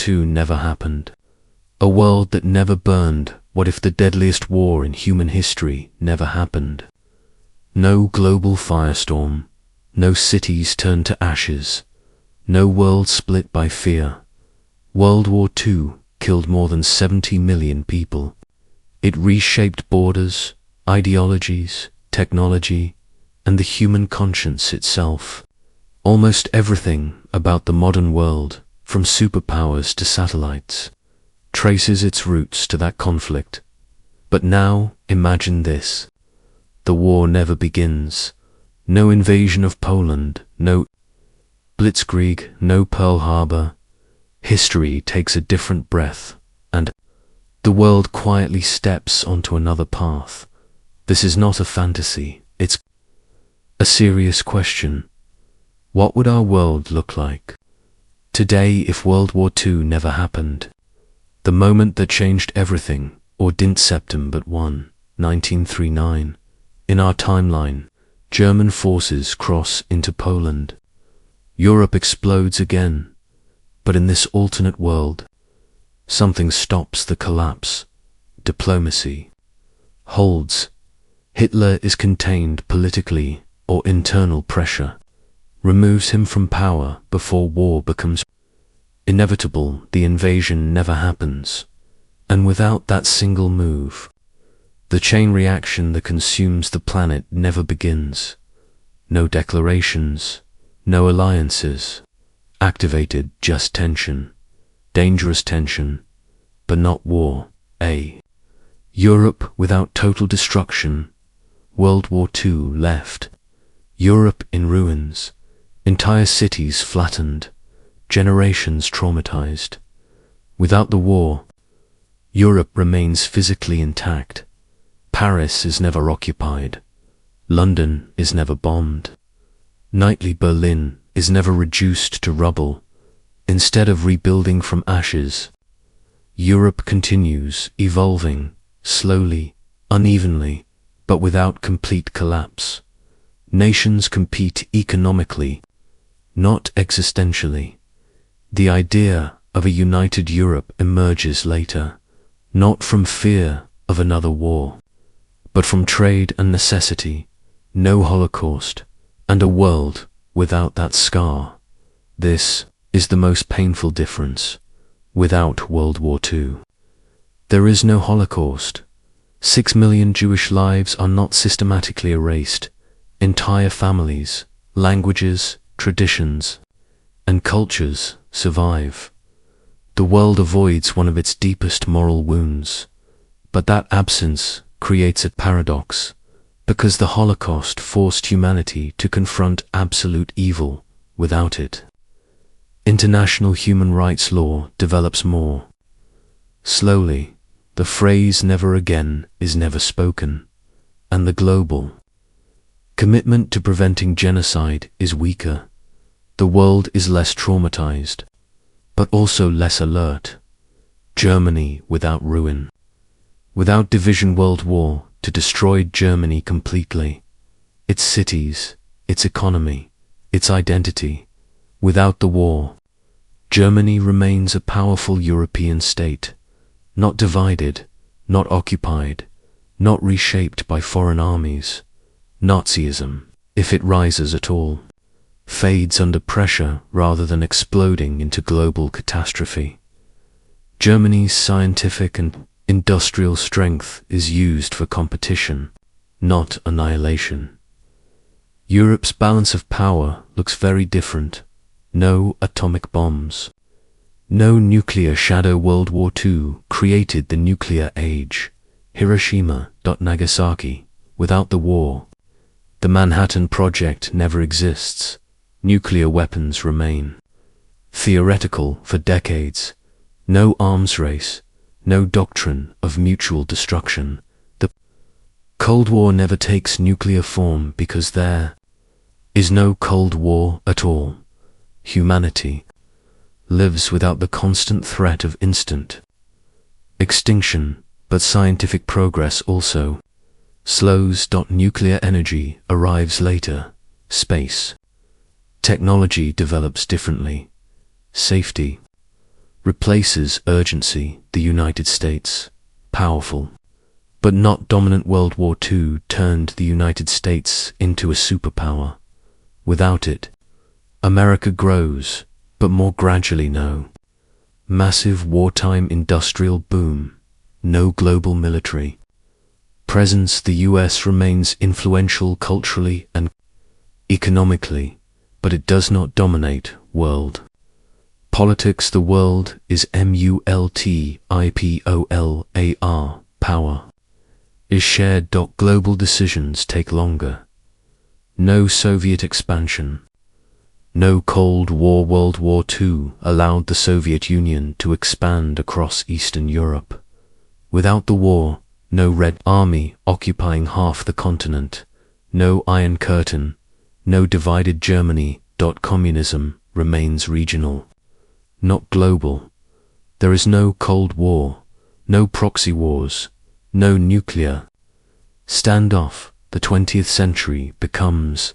II never happened? A world that never burned. What if the deadliest war in human history never happened? No global firestorm, no cities turned to ashes, no world split by fear. World War II killed more than 70 million people. It reshaped borders, ideologies, technology, and the human conscience itself. Almost everything about the modern world, from superpowers to satellites, traces its roots to that conflict. But now, imagine this. The war never begins. No invasion of Poland, no Blitzkrieg, no Pearl Harbor. History takes a different breath, and the world quietly steps onto another path. This is not a fantasy, it's a serious question. What would our world look like today if World War II never happened? The moment that changed everything, or didn't September 1, 1939. In our timeline, German forces cross into Poland. Europe explodes again. But in this alternate world, something stops the collapse. Diplomacy holds. Hitler is contained politically, or internal pressure removes him from power before war becomes inevitable. The invasion never happens. And without that single move, the chain reaction that consumes the planet never begins. No declarations, no alliances. Activated, just tension. Dangerous tension, but not war. Europe without total destruction. World War II left. Europe in ruins. Entire cities flattened. Generations traumatized. Without the war, Europe remains physically intact. Paris is never occupied. London is never bombed. Nightly Berlin is never reduced to rubble. Instead of rebuilding from ashes, Europe continues evolving, slowly, unevenly, but without complete collapse. Nations compete economically, not existentially. The idea of a united Europe emerges later, not from fear of another war, but from trade and necessity. No Holocaust, and a world without that scar. This is the most painful difference. Without World War II, there is no Holocaust. 6 million Jewish lives are not systematically erased. Entire families, languages, traditions, and cultures survive. The world avoids one of its deepest moral wounds, but that absence creates a paradox. Because the Holocaust forced humanity to confront absolute evil. Without it, international human rights law develops more slowly. The phrase "never again" is never spoken, and the global commitment to preventing genocide is weaker. The world is less traumatized, but also less alert. Germany without ruin. Without division, World War to destroy Germany completely. Its cities, its economy, its identity. Without the war, Germany remains a powerful European state, not divided, not occupied, not reshaped by foreign armies. Nazism, if it rises at all, fades under pressure rather than exploding into global catastrophe. Germany's scientific and industrial strength is used for competition, not annihilation. Europe's balance of power looks very different. No atomic bombs. No nuclear shadow. World War II created the nuclear age. Hiroshima, Nagasaki. Without the war, the Manhattan Project never exists. Nuclear weapons remain theoretical for decades. No arms race. No doctrine of mutual destruction. The Cold War never takes nuclear form because there is no Cold War at all. Humanity lives without the constant threat of instant extinction, but scientific progress also slows. Nuclear energy arrives later. Space technology develops differently. Safety replaces urgency. The United States, powerful, but not dominant. World War II turned the United States into a superpower. Without it, America grows, but more gradually. No massive wartime industrial boom, no global military presence. The US remains influential culturally and economically, but it does not dominate world politics. The world is multipolar. Power is shared. Global decisions take longer. No Soviet expansion. No Cold War. World War II allowed the Soviet Union to expand across Eastern Europe. Without the war, no Red Army occupying half the continent, no Iron Curtain, no divided Germany. Communism remains regional, not global. There is no Cold War, no proxy wars, no nuclear standoff. The 20th century becomes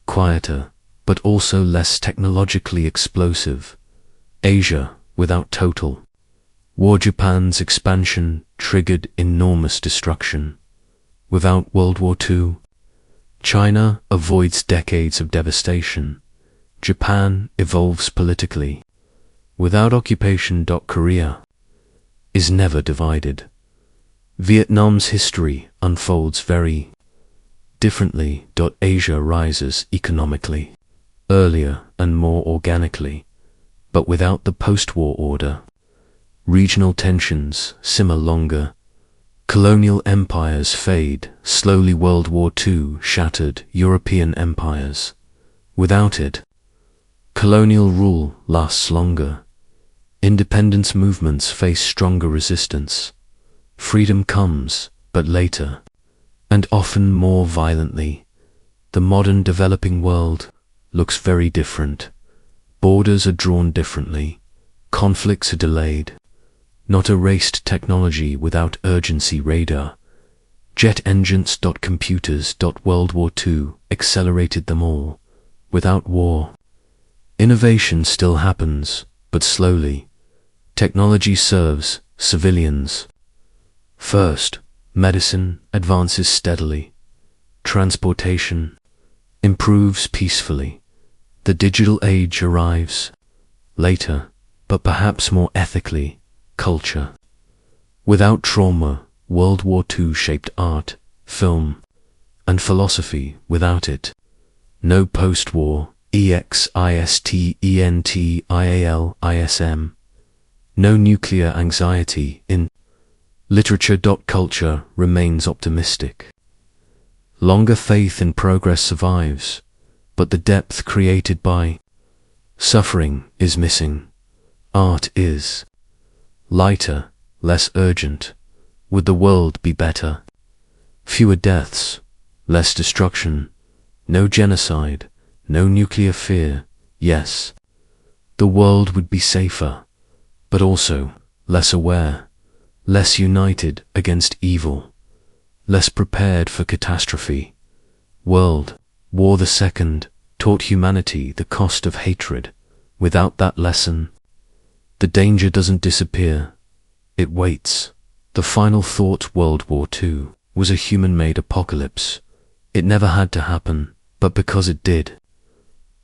quieter, but also less technologically explosive. Asia without total war. Japan's expansion triggered enormous destruction. Without World War II, China avoids decades of devastation. Japan evolves politically. Without occupation. Korea is never divided. Vietnam's history unfolds very differently. Asia rises economically, earlier and more organically, but without the post-war order. Regional tensions simmer longer. Colonial empires fade slowly. World War II shattered European empires. Without it, colonial rule lasts longer. Independence movements face stronger resistance. Freedom comes, but later, and often more violently. The modern developing world looks very different. Borders are drawn differently. Conflicts are delayed, not erased. Technology without urgency. Radar, jet engines. Computers. World War II accelerated them all. Without war, innovation still happens, but slowly. Technology serves civilians first. Medicine advances steadily. Transportation improves peacefully. The digital age arrives later, but perhaps more ethically. Culture without trauma. World War II shaped art, film, and philosophy. Without it, no post-war. Existentialism. No nuclear anxiety. In literature. Culture remains optimistic. Longer faith in progress survives, but the depth created by suffering is missing. Art is lighter, less urgent. Would the world be better? Fewer deaths, less destruction, no genocide, no nuclear fear. Yes, the world would be safer, but also less aware, less united against evil, less prepared for catastrophe. World War II taught humanity the cost of hatred. Without that lesson, the danger doesn't disappear, it waits. The final thought. World War II was a human-made apocalypse. It never had to happen, but because it did,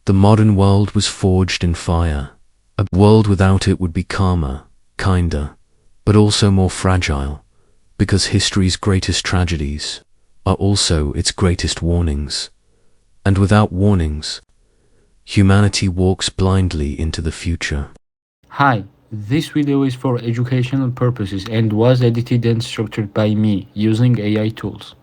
the modern world was forged in fire. A world without it would be calmer, kinder, but also more fragile, because history's greatest tragedies are also its greatest warnings. And without warnings, humanity walks blindly into the future. Hi, this video is for educational purposes and was edited and structured by me using AI tools.